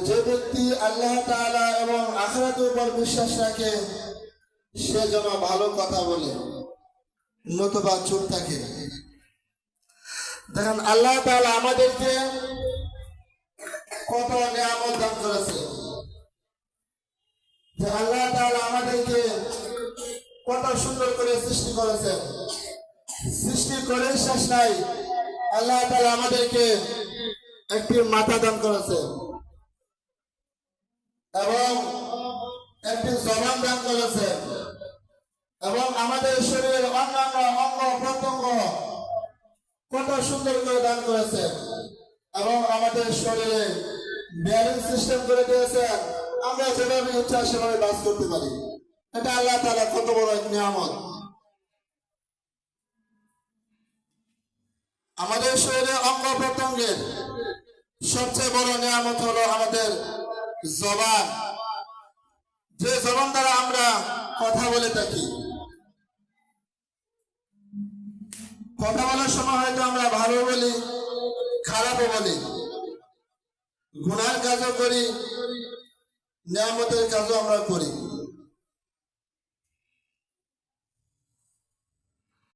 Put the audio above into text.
যে ব্যক্তি আল্লাহ তাআলা এবং আখিরাতের উপর বিশ্বাস রাখে সে যেন ভালো কথা বলে, নতুবা চুপ থাকে। দেখেন আল্লাহ তাআলা আমাদেরকে কত নিয়ামত দান করেছে, যে আল্লাহ তাআলা আমাদেরকে কত সুন্দর করে সৃষ্টি করেছেন। সৃষ্টি করে শেষ নাই, আল্লাহ তাআলা আমাদেরকে একটি মাথা দান করেছে এবং একটি জবান দান করেছে এবং আমাদের শরীরের অন্যান্য অঙ্গ প্রত্যঙ্গ কত সুন্দর করে দান করেছে এবং আমাদের শরীরে ব্যারিং সিস্টেম করে দিয়েছে, আমরা যেভাবে ইচ্ছা সেভাবে বাস করতে পারি। এটা আল্লাহ তাআলা কত বড় এক নিয়ামত। আমাদের শরীরে অঙ্গ প্রত্যঙ্গের সবচেয়ে বড় নিয়ামত হলো আমাদের জবান, যে জবান দ্বারা আমরা কথা বলে থাকি। কথা বলার সময় হয়তো আমরা ভালো বলি, খারাপও বলি, গুনার কাজও করি, নিয়ামতের কাজও আমরা করি।